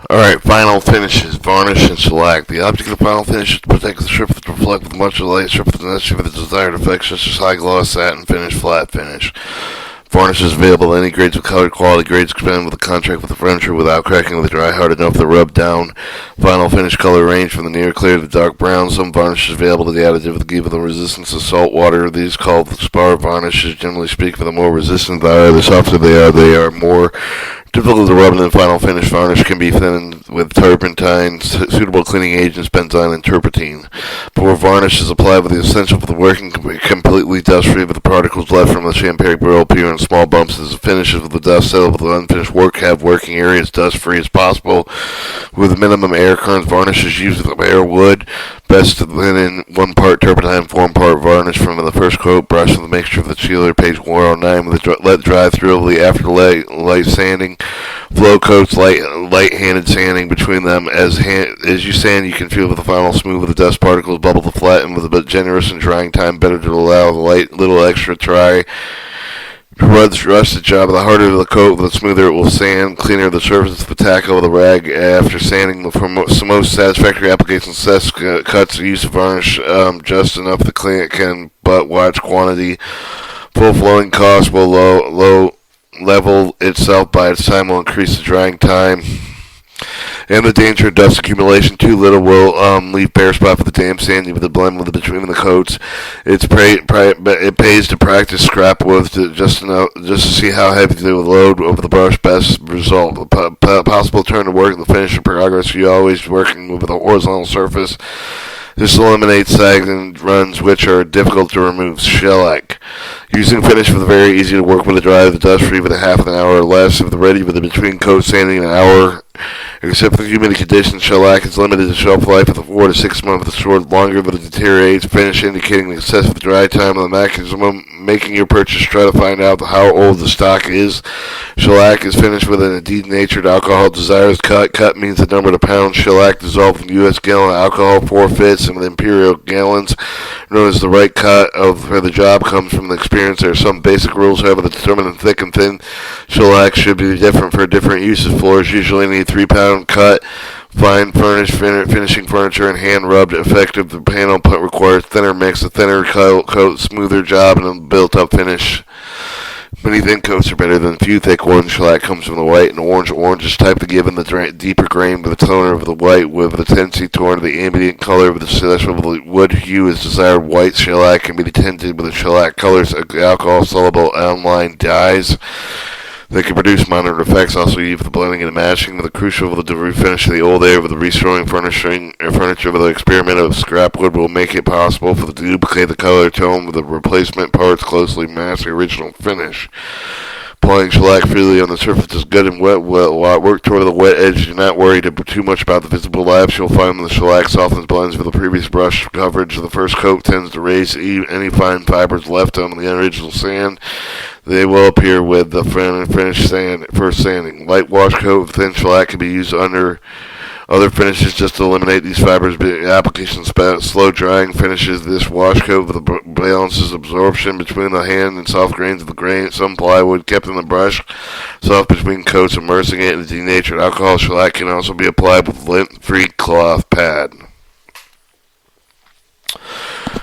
Alright, final finishes, varnish and shellac. The object of the final finish is to protect the surface to reflect with much of the light surface and achieve the desired effects such as high gloss, satin finish, flat finish. Varnish is available in any grades of color. Quality grades expand with a contract with the furniture without cracking with dry hard enough to rub down. Final finish color range from the near clear to dark brown. Some varnishes available to the additive to give the resistance to salt water. These called spar varnishes. Generally speaking, the more resistant they are, the softer they are more difficult to rub, and then final finish varnish can be thinned with turpentine, suitable cleaning agents, benzine, and turpentine. Before varnish is applied with the essential for the working completely dust-free, but the particles left from the champagne will appear in small bumps as the finishes with the dust settle with the unfinished work have working areas dust-free as possible. With minimum air currents, varnish is used with bare wood. Best to blend in 1 part turpentine, 1 part varnish from the first coat. Brush with a mixture of the sealer, page 109, with let dry thoroughly after light sanding. Flow coats, light-handed sanding between them. As you sand, you can feel with the final smooth with the dust particles bubble to flatten with a bit generous and drying time. Better to allow the little extra dry. Rush the job. The harder the coat, the smoother it will sand. Cleaner the surface of the tackle with a rag after sanding. For most satisfactory applications, cuts the use of varnish just enough to clean it can, but watch quantity. Full flowing cost will low level itself by its time will increase the drying time and the danger of dust accumulation. Too little will leave bare spot for the damp sanding with the blend with between the coats. It pays to practice scrap wood just to see how heavy they will load over the brush. Best result. Possible turn to work, the finish and progress. You always working with a horizontal surface. This eliminates sags and runs which are difficult to remove. Shellac. Using finish with very easy to work with the dry, the dust free with a half an hour or less. If the ready with the between coat sanding an hour. Except for the humid conditions, shellac is limited to shelf life of 4 to 6 months. The short longer, but it deteriorates. Finish indicating the excessive dry time of the mechanism. Making your purchase, try to find out how old the stock is. Shellac is finished with an denatured alcohol. Desires cut. Cut means the number of pounds shellac dissolved in U.S. gallon alcohol. 4 fifths in imperial gallons. Known as the right cut for the job comes from the experience. There are some basic rules, however, that determine the thick and thin shellac should be different for different uses. Floors usually need 3-pound cut. Fine finishing furniture and hand-rubbed effective. The panel requires thinner mix, a thinner coat, smoother job, and a built-up finish. Many thin coats are better than few thick ones. Shellac comes from the white and orange. Orange is type to give in the deeper grain with the toner of the white with the tendency toward the ambient color of the celestial wood hue is desired. White shellac can be tinted with the shellac colors, alcohol-soluble online dyes. They can produce minor effects, also used for the blending and matching with the crucial with the refinish of the old air with the restoring furniture with the experiment of scrap wood will make it possible for the to duplicate the color tone with the replacement parts closely match the original finish. Applying shellac freely on the surface is good and wet. Work toward the wet edge. Do not worry too much about the visible lapse. You'll find when the shellac softens blends with the previous brush coverage. The first coat tends to raise any fine fibers left on the original sand. They will appear with the finished first sanding. Light wash coat with thin shellac can be used under other finishes just to eliminate these fibers. Application slow drying finishes. This wash coat with the balances absorption between the hand and soft grains of the grain. Some plywood kept in the brush, soft between coats, immersing it in denatured alcohol. Shellac can also be applied with lint-free cloth pad.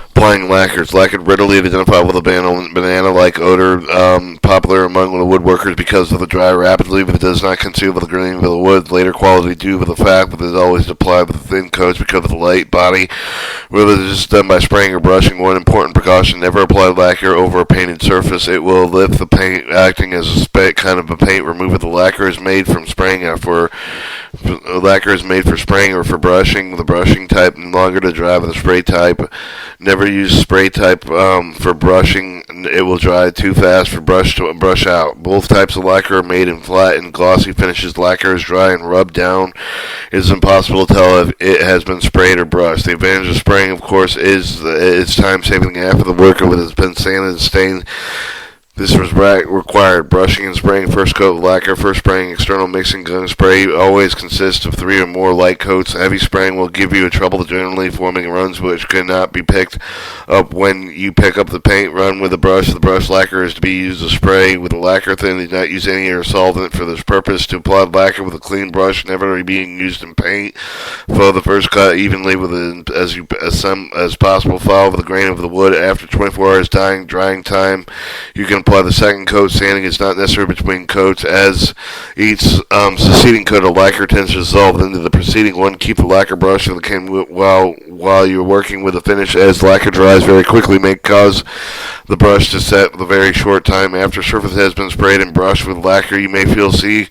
Applying lacquers. Lacquer readily identified with a banana-like odor, popular among the woodworkers because of the dry rapidly, but it does not conceal the grain of the wood. Later quality due to the fact that it is always applied with thin coats because of the light body. Whether it is done by spraying or brushing, one important precaution: never apply lacquer over a painted surface. It will lift the paint, acting as a kind of a paint remover. The lacquer is made from spraying for spraying or for brushing. The brushing type longer to dry with the spray type. Never use spray type for brushing. It will dry too fast for brush out. Both types of lacquer are made in flat and glossy finishes. Lacquer is dry and rubbed down. It is impossible to tell if it has been sprayed or brushed. The advantage of spraying, of course, is its time saving after the work of it has been sanded and stained. This was required brushing and spraying first coat of lacquer. First spraying external mixing gun spray always consists of 3 or more light coats. Heavy spraying will give you a trouble generally forming runs which cannot be picked up when you pick up the paint. Run with a brush. The brush lacquer is to be used to spray with the lacquer thin. Do not use any air solvent for this purpose. To apply lacquer with a clean brush, never being used in paint. Follow the first cut evenly with as possible. Follow the grain of the wood. After 24 hours drying time, you can apply the second coat. Sanding is not necessary between coats, as each succeeding coat of lacquer tends to dissolve into the preceding one. Keep the lacquer brush in the can while you're working with the finish, as lacquer dries very quickly, may cause the brush to set with a very short time. After surface has been sprayed and brushed with lacquer, you may see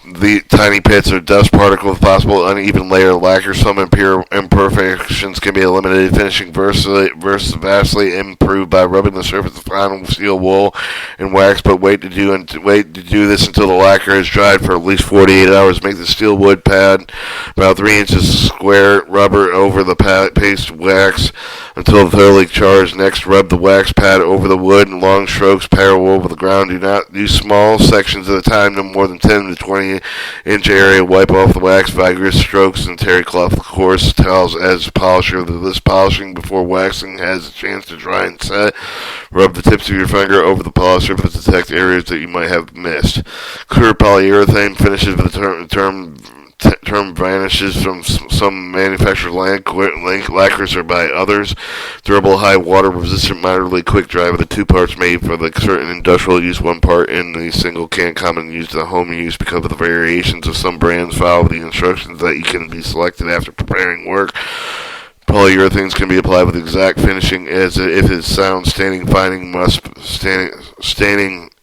the tiny pits or dust particles, possible uneven layer of lacquer. Some imperfections can be eliminated. Finishing vastly improved by rubbing the surface of final steel wool and wax, but wait to do this until the lacquer is dried for at least 48 hours. Make the steel wood pad about 3 inches square. Rubber over the paste wax until thoroughly charged. Next, rub the wax pad over the wood in long strokes parallel with the ground. Do not use small sections at a time, no more than 10 to 20-inch area. Wipe off the wax vigorous strokes and terry cloth coarse towels as polisher. This polishing before waxing has a chance to dry and set. Rub the tips of your finger over the polisher to detect areas that you might have missed. Clear polyurethane finishes with the term vanishes from some manufactured lacquers or by others. Durable, high water resistant, moderately quick dry with the 2 parts made for the certain industrial use, 1 part in the single can, common use to home use. Because of the variations of some brands, follow the instructions that you can be selected after preparing work. Polyurethanes can be applied with exact finishing as if it's sound. Staining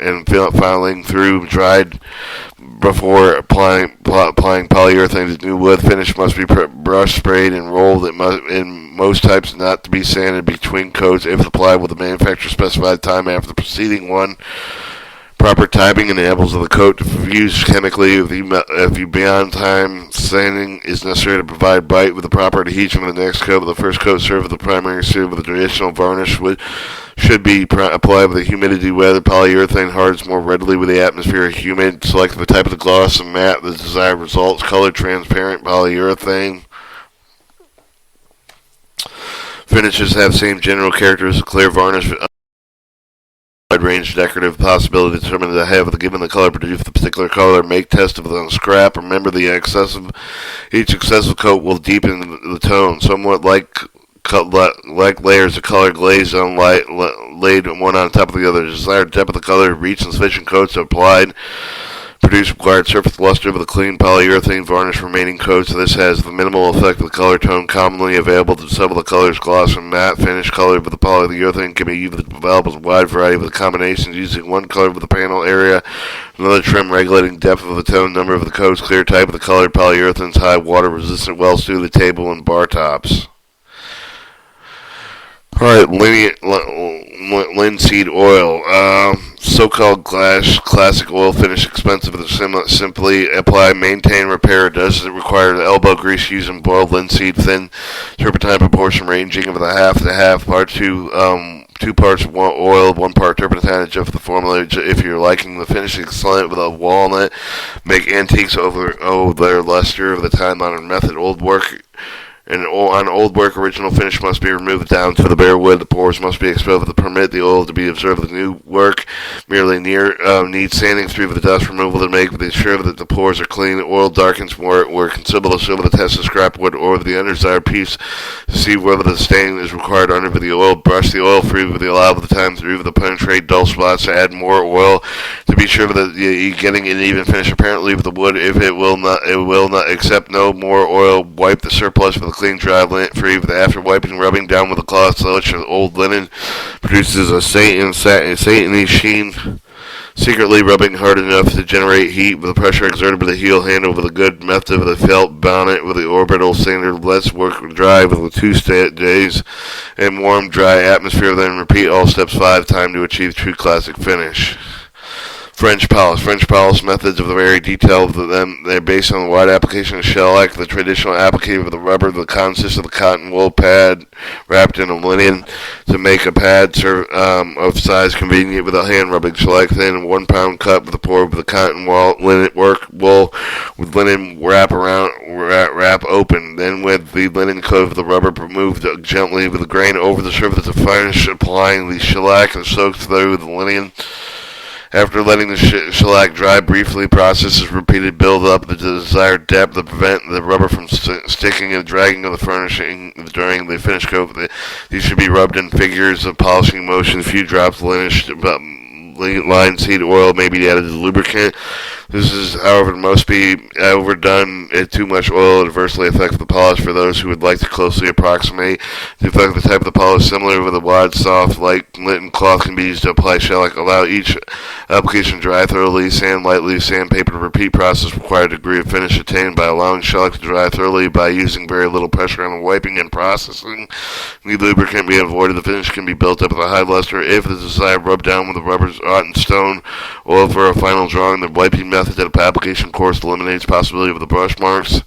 and filing through dried before applying polyurethane to new wood. Finish must be brushed, sprayed, and rolled. It must, in most types, not to be sanded between coats if applied with the manufacturer specified time after the preceding one. Proper timing enables of the coat to fuse chemically. If you beyond time, sanding is necessary to provide bite with the proper adhesion of the next coat. The first coat served with the primary suit with a traditional varnish should be applied with a humidity weather. Polyurethane hardens more readily with the atmosphere humid. Select the type of the gloss and matte the desired results. Colored transparent polyurethane. Finishes have same general characters of clear varnish. Wide range decorative possibility determined to have given the color produce the particular color. Make test of the scrap. Remember each excessive coat will deepen the tone, somewhat like layers of color glazed on laid one on top of the other. Desired depth of the color reach and sufficient coats applied. Produce required surface luster with a clean polyurethane varnish remaining coats. This has the minimal effect of the color tone commonly available to several of the colors. Gloss and matte finish colored with the polyurethane can be developed as a wide variety of the combinations using one color with the panel area, another trim regulating depth of the tone, number of the coats, clear type of the colored polyurethanes, high water resistant, well suited to the table and bar tops. Alright, linseed oil. So-called classic oil finish, expensive and simply apply, maintain, repair. Does it require elbow grease using boiled linseed, thin turpentine proportion ranging of the half to half, part 2 parts oil, 1 part turpentine. Adjust the formula if you're liking the finish excellent with a walnut. Make antiques over their luster of the time-honored method. On old work, original finish must be removed down to the bare wood. The pores must be exposed to permit the oil to be observed. The new work merely needs sanding through with the dust removal to make sure that the pores are clean. The oil darkens where considerable to show the test of scrap wood or the undesired piece to see whether the stain is required under the oil. Brush the oil free with the allowed the time through the penetrate dull spots to add more oil to be sure that you're getting an even finish. Apparently with the wood, if it will not accept no more oil. Wipe the surplus with a clean, dry lint free. After wiping, rubbing down with a cloth such as old linen produces a satiny sheen. Secretly rubbing hard enough to generate heat with the pressure exerted by the heel handle with a good method of the felt bonnet with the orbital sander. Let's work dry with 2 days in warm, dry atmosphere. Then repeat all steps 5 times to achieve true classic finish. French polish. French polish methods are very detailed. They're based on the wide application of shellac, the traditional applicator of the rubber, the consists of the cotton wool pad wrapped in a linen to make a pad of size convenient with a hand rubbing. Shellac thin, 1 pound cut with a pour of the cotton wool with linen wrap open. Then with the linen coat of the rubber, moved gently with the grain over the surface of finish, applying the shellac and soaked through the linen. After letting the shellac dry briefly, process is repeated, build up the desired depth to prevent the rubber from sticking and dragging of the furnishing during the finish coat. These should be rubbed in figures of polishing motion. A few drops of linseed oil may be added as lubricant. This is, however, must be overdone. Too much oil adversely affects the polish. For those who would like to closely approximate the effect of the type of the polish, similar with a wide, soft, light linen cloth can be used to apply shellac. Allow each application to dry thoroughly. Sand lightly. Sandpaper to repeat process. Required degree of finish attained by allowing shellac to dry thoroughly by using very little pressure on the wiping and processing. The lubricant be avoided. The finish can be built up with a high luster. If the desired, rub down with the rubber's rotten stone oil for a final drawing. The wiping method that application course eliminates possibility of the brush marks.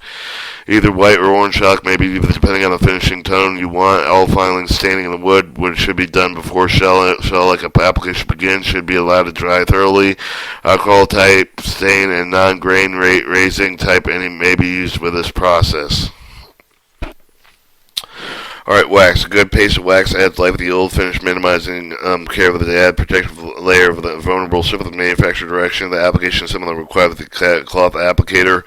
Either white or orange shellac may be used depending on the finishing tone you want. All filing staining in the wood, which should be done before shellac application begins, should be allowed to dry thoroughly. Alcohol type stain and non-grain raising type any may be used with this process. Alright, wax. A good paste of wax adds life to the old finish, minimizing care of the add protective layer of the vulnerable surface of the manufacturer direction. The application similar required with the cloth applicator.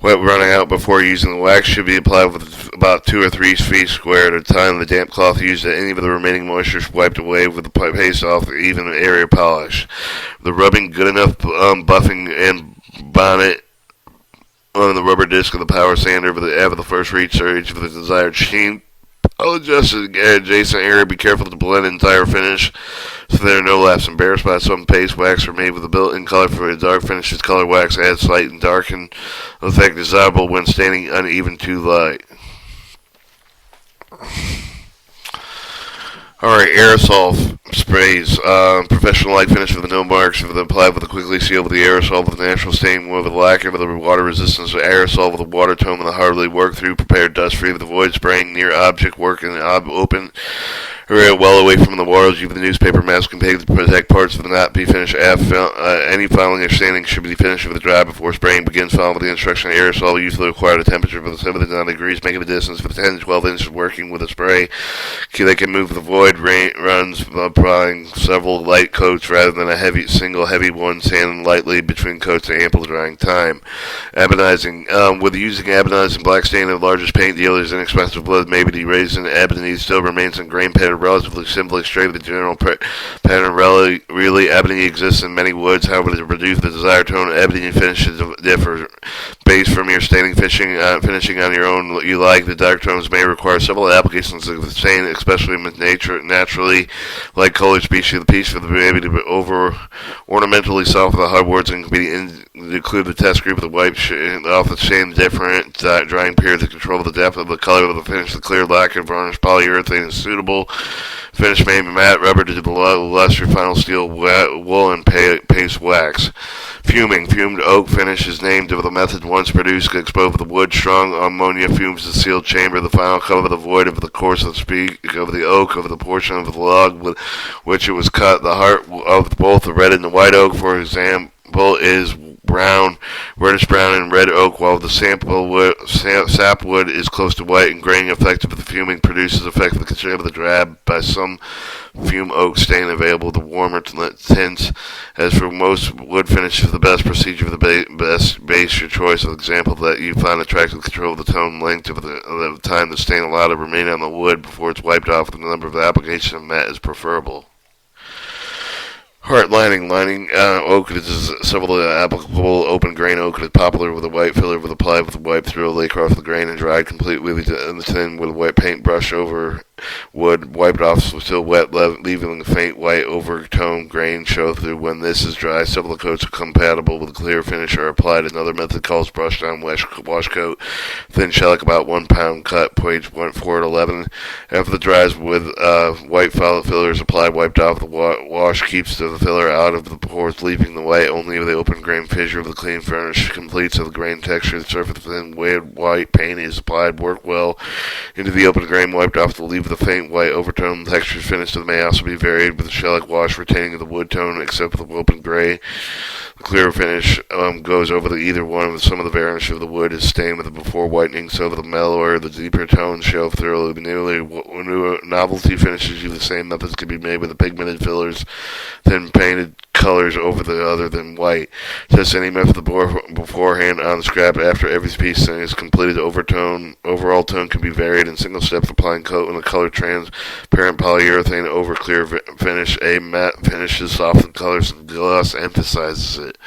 Wet running out before using the wax should be applied with about 2 or 3 feet square at a time. The damp cloth used at any of the remaining moisture wiped away with the paste off the even area polish. The rubbing good enough buffing and bonnet on the rubber disc of the power sander after the first reach or each of the desired sheen. I'll adjust the adjacent area. Be careful to blend the entire finish so there are no laps and bare spots. Some paste wax are made with a built-in color for a dark finishes. Color wax adds light and darken effect desirable when staining uneven too light. Alright, aerosol sprays. Professional light finish with no marks. Applied with a quickly seal with the aerosol with a natural stain with a lacquer with a water resistance. Aerosol with a water tone with a hardly work through. Prepared dust free with avoid spraying near object work in open area well away from the water. Use the newspaper mask can protect parts of the not be finished. Any filing or staining should be finished with a dry before spraying begins. Following with the instruction. Aerosol usually require a temperature of 7 to 9 degrees, making the distance for 10 to 12 inches working with a spray. They can move the void runs applying several light coats rather than a single heavy one, sanding lightly between coats to ample drying time. Ebonizing. With using ebonizing black stain of the largest paint dealers, inexpensive blood may be erased and ebony still remains in grain pattern relatively simply straight. The general pattern really ebony exists in many woods. However, to produce the desired tone, ebony finishes differ. Based from your staining finishing on your own you like, the dark tones may require several applications of the stain, especially with naturally light colored species. The piece for the baby to be ornamentally soft with the hardboards and can be include the test group of the wipe off the same different drying period to control the depth of the color of the finish. The clear lacquer varnish polyurethane is suitable. Finish may be matte rubber to the luster final steel wool and paste wax. Fuming. Fumed oak finish is named of the method once produced to expose the wood. Strong ammonia fumes the sealed chamber. The final cover the void of the course of the oak of the portion of the log with which it was cut. The heart of both the red and the white oak, for example, is brown, reddish brown, and red oak, while the sapwood is close to white, and graining effect of the fuming produces effect of the constraint of the drab by some fume oak stain available. The warmer tints, as for most wood finishes, the best procedure for the best base your choice of example that you find attractive. Control of the tone length of the time the stain allowed to remain on the wood before it's wiped off. The number of applications of matte is preferable. Heart lining. Oak is several applicable. Open grain oak is popular with a white filler with applied with a wipe thoroughly across the grain and dried completely in the tin with a white paint brush over wood wiped off still wet, leaving a faint white overtone grain show through. When this is dry, several coats are compatible with a clear finish are applied. Another method calls brush down wash coat, thin shellac about 1 pound cut, page 4 to 11. After the dries with white filler is applied, wiped off, the wash keeps the filler out of the pores, leaving the white only the open grain fissure of the clean furnish completes of the grain texture. The surface thin white paint is applied, work well into the open grain, wiped off to leave the faint white overtone. The texture finish may also be varied with the shellac wash retaining the wood tone except for the open gray. The clear finish goes over either one with some of the varnish of the wood is stained with it before whitening, so the mellower, the deeper tones show through. Nearly novelty finishes use the same methods can be made with the pigmented fillers, thin painted colors over the other than white. Test any method beforehand on the scrap after every piece is completed. The overall tone can be varied in single steps. Applying coat and a color transparent polyurethane over clear finish. A matte finishes soften colors and gloss emphasizes it.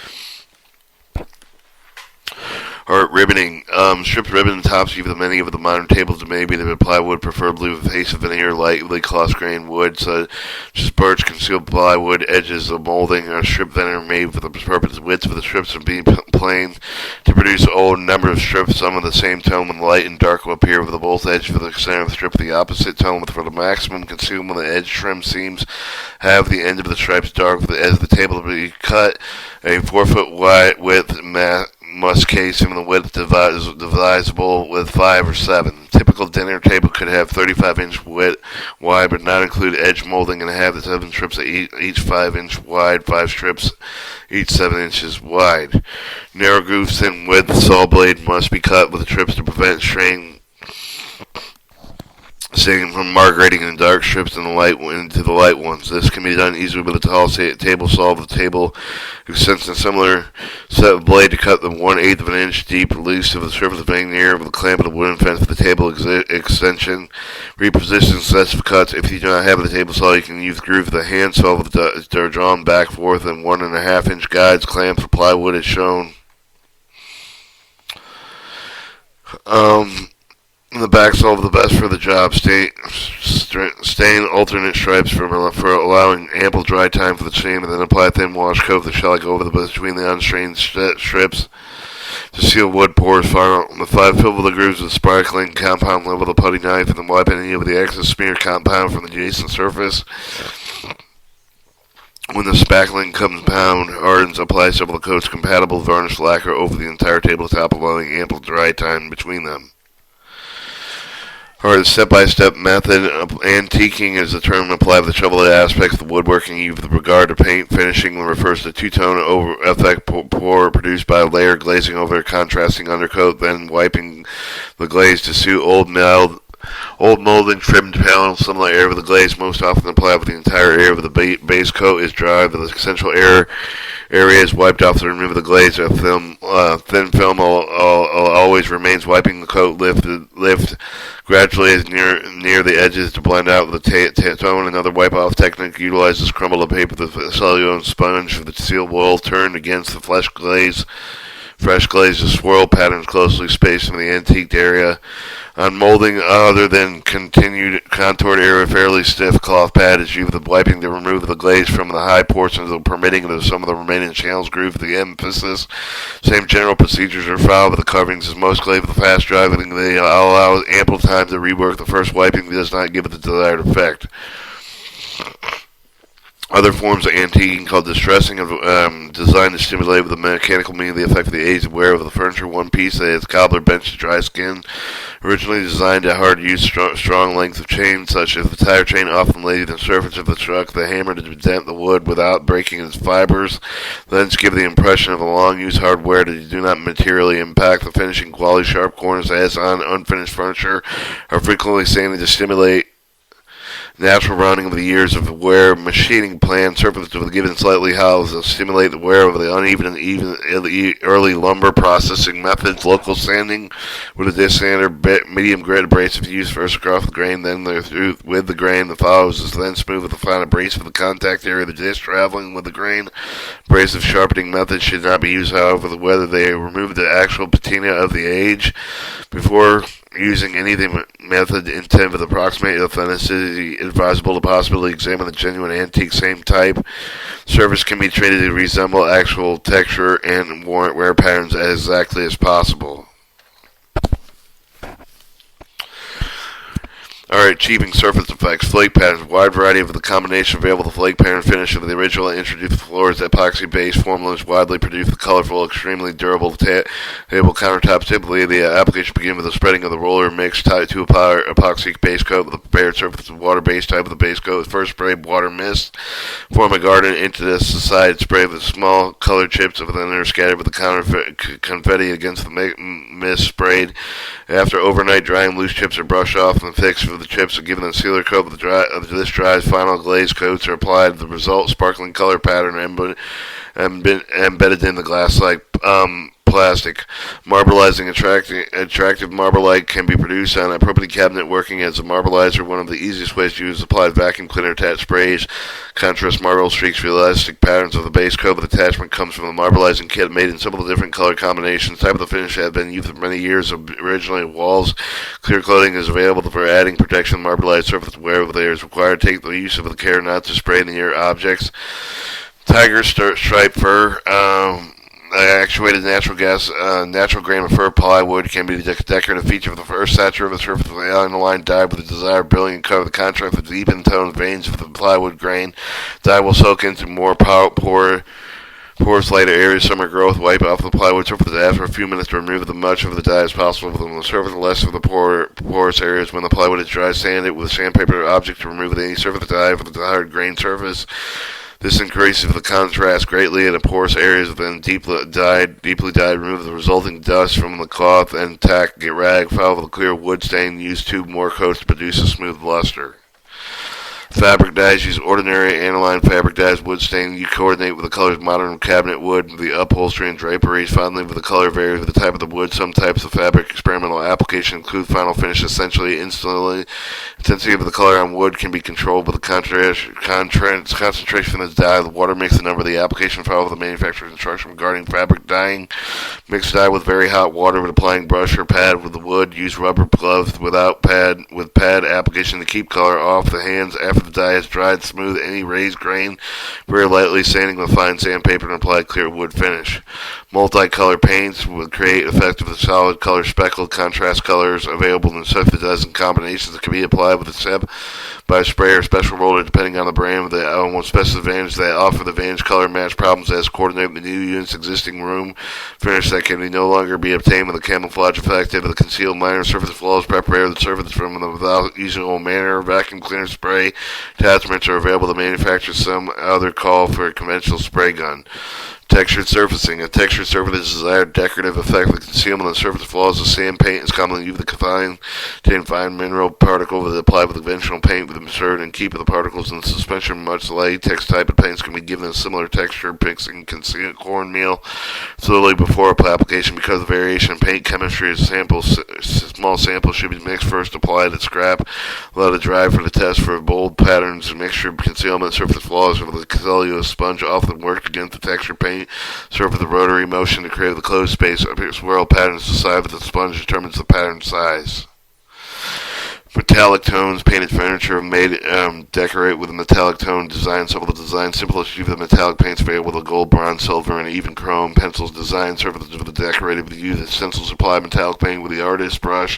Art ribboning. Stripped ribbon tops of many of the modern tables may be the plywood, preferably with a face of veneer, lightly cross-grained wood, such as birch, concealed plywood, edges of molding, or strip veneer made for the purpose. Widths of the strips are being plain to produce a number of strips, some of the same tone when light and dark will appear with the both edge for the center of the strip, the opposite tone for the maximum concealment. The edge trim seams have the end of the stripes dark as the table to be cut. A 4 foot wide width must case in the width divisible with 5 or 7. Typical dinner table could have 35-inch width wide, but not include edge molding, and have the 7 strips each 5-inch wide, 5 strips each 7 inches wide. Narrow grooves, thin width saw blade must be cut with the trips to prevent strain staying from migrating in dark strips into the light ones. This can be done easily with a tall table saw. The table extends a similar set of blade to cut the 1/8 of an inch deep release of the surface of veneer with a clamp of the wooden fence for the table extension. Reposition sets of cuts. If you do not have the table saw, you can use the groove of the hand saw with the drawn back, forth, and 1.5-inch guides, clamps for plywood as shown. The back saw the best for the job. Stain alternate stripes for allowing ample dry time for the seam, and then apply a thin wash coat of the shellac over between the unstrained strips to seal wood pores. The 5 fill the grooves with sparkling compound level the putty knife, and then wipe any of the excess smear compound from the adjacent surface. When the spackling compound hardens, apply several coats compatible varnish lacquer over the entire tabletop, allowing ample dry time between them. Or the step-by-step method of antiquing is the term applied to the chevrolet aspects of the woodworking with regard to paint finishing. Refers to two-tone effect pour produced by a layer glazing over a contrasting undercoat, then wiping the glaze to suit old molding, trimmed panels. Some of the air of the glaze most often applied with the entire air of the base coat is dry. The essential air area is wiped off to remove the glaze. A thin film always remains. Wiping the coat lift gradually as near the edges to blend out the tone. Another wipe-off technique utilizes crumble of paper with a cellulose sponge for the seal wool turned against the fresh glaze. The swirl patterns closely spaced in the antiqued area. On molding, other than continued contoured area, fairly stiff cloth pad is used with wiping to remove the glaze from the high portions, permitting some of the remaining channels groove the emphasis. Same general procedures are followed with the coverings. As most glaze with fast driving, they allow ample time to rework. The first wiping does not give it the desired effect. Other forms of antiquing called distressing are designed to stimulate with a mechanical means the effect of the age of wear of the furniture. One piece that is cobbler bench to dry skin. Originally designed to hard use strong lengths of chain, such as the tire chain often laid on the surface of the truck, the hammer to dent the wood without breaking its fibers. Lens give the impression of a long use hardware that do not materially impact the finishing quality. Sharp corners as on unfinished furniture are frequently sanded to stimulate Natural rounding of the ears of the wear machining plan surface with given slightly hollows to stimulate the wear of the uneven and even early lumber processing methods. Local sanding with a disc sander, medium grit abrasive used first across the grain, then through with the grain. The follows is then smooth with a fine abrasive of the contact area of the disc traveling with the grain. Abrasive sharpening methods should not be used, however, whether they remove the actual patina of the edge before using any method intended with approximate authenticity. Advisable to possibly examine the genuine antique same type. Surface can be treated to resemble actual texture and warrant wear patterns as exactly as possible. Alright, achieving surface effects, flake patterns, wide variety of the combination available, the flake pattern finish of the original introduced floors, epoxy-based formulas widely produce the colorful, extremely durable table countertops. Typically, the application begins with the spreading of the roller mix tied to a epoxy base coat with the prepared surface of water-based type of the base coat. First spray water mist, form a garden into the side spray with small colored chips of the inner scattered with the confetti against the mist sprayed. After overnight drying, loose chips are brushed off and fixed with the chips are given a sealer coat with this dries. Final glaze coats are applied. The result, sparkling color pattern embedded in the glass-like plastic. Marbleizing attractive Marblite can be produced on a property cabinet working as a marbleizer. One of the easiest ways to use applied vacuum cleaner attached sprays. Contrast marble streaks realistic patterns of the base coat with attachment comes from the marbleizing kit made in several different color combinations. Type of the finish has been used for many years. Originally walls. Clear coating is available for adding protection to marbleized surface wherever there is required. Take the use of the care not to spray near objects. Tiger stripe fur. Actuated natural grain of fir plywood can be the decorative feature of the first saturated of the surface of the line dyed with the desired brilliant color. The contrast with the deepened toned veins of the plywood grain. Dye will soak into more porous lighter areas. Summer growth. Wipe off the plywood surface after a few minutes to remove as much of the dye as possible from the surface. Less of the porous areas. When the plywood is dry, sand it with sandpaper object to remove any surface dye for the desired grain surface. This increases the contrast greatly in the porous areas. Then deeply dyed, remove the resulting dust from the cloth and tack a rag. Foul with a clear wood stain. Use 2 more coats to produce a smooth luster. Fabric dyes. Use ordinary aniline fabric dyes. Wood stain. You coordinate with the colors modern cabinet wood, the upholstery and draperies. Finally, with the color varies with the type of the wood. Some types of fabric experimental application include final finish essentially instantly. Intensity of the color on wood can be controlled with the concentration of the dye. The water makes the number of the application. Follow the manufacturer's instruction regarding fabric dyeing. Mix dye with very hot water with applying brush or pad with the wood. Use rubber gloves with pad application to keep color off the hands after the dye is dried. Smooth any raised grain very lightly, sanding with fine sandpaper and apply clear wood finish. Multicolor paints will create effective solid color speckled contrast colors available in such a dozen combinations that can be applied with a step by spray or special roller depending on the brand. The almost special advantage they offer the Vantage color match problems as coordinate with the new unit's existing room finish that can no longer be obtained with a camouflage effective of the concealed minor surface flaws. Prepare the surface from the without usual manner. Vacuum cleaner spray attachments are available to manufacture some other call for a conventional spray gun. Textured surfacing. A textured surface is a desired decorative effect with concealment of the surface flaws of sand paint is commonly used with the fine mineral particle that applied with conventional paint with insert and keep the particles in the suspension. Much latex type of paints can be given a similar texture, mixing concealed cornmeal slowly before application. Because of the variation in paint chemistry, small samples should be mixed first, applied at scrap, let it dry for the test for bold patterns. Mixture concealment surface flaws with the cellulose sponge often worked against the texture paint. Serve with the rotary motion to create the closed space. Swirl patterns decide with the sponge determines the pattern size. Metallic tones, painted furniture made decorate with a metallic tone design. Some of the designs simplest use of the metallic paints available with gold, bronze, silver, and even chrome. Pencils design surfaces with the decorative with the use of stencils applied metallic paint with the artist's brush.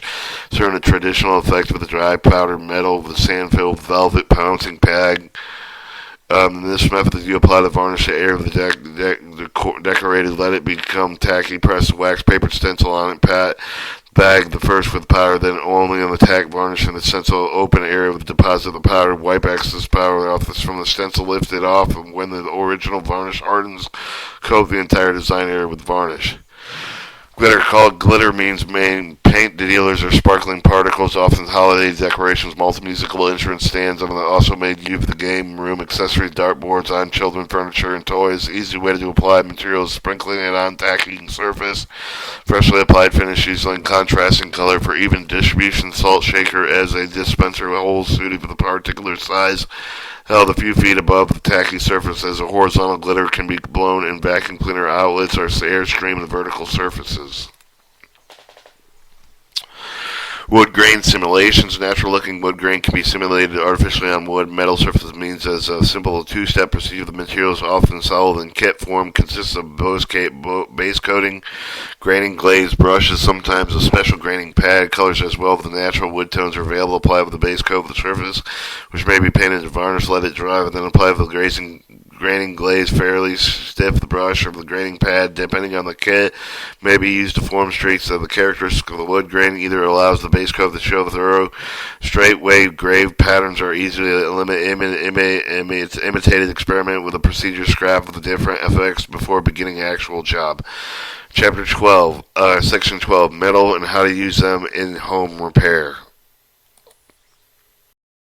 Certain traditional effect with the dry powder metal with the sand-filled velvet pouncing pad. In this method, you apply the varnish to air of the decorated, let it become tacky, press the wax paper stencil on it, bag the first with powder, then only on the tack varnish in the stencil open area with deposit the powder, wipe excess powder off from the stencil, lift it off, and when the original varnish hardens, coat the entire design area with varnish. Glitter called glitter means main paint dealers or sparkling particles, often holiday decorations, multi-musical instrument stands, and also made use of the game room accessories, dartboards on children furniture and toys. Easy way to apply materials, sprinkling it on tacky surface. Freshly applied finish using contrasting color for even distribution. Salt shaker as a dispenser hole suited for the particular size. Held a few feet above the tacky surface as a horizontal glitter can be blown in vacuum cleaner outlets or airstream the vertical surfaces. Wood grain simulations. Natural looking wood grain can be simulated artificially on wood. Metal surfaces means as a simple two-step procedure. The material is often solid in kit form, consists of base coating, graining glaze brushes, sometimes a special graining pad. Colors as well as the natural wood tones are available. Apply with the base coat of the surface, which may be painted to varnish, let it dry, and then apply with the graining glaze fairly stiff. The brush or the graining pad, depending on the kit, may be used to form streaks of the characteristic of the wood grain. Either allows the base coat to show thorough, straight wave grave patterns, or easily imitated. Experiment with a procedure scrap of the different effects before beginning actual job. Chapter 12, Section 12, Metal and how to use them in home repair.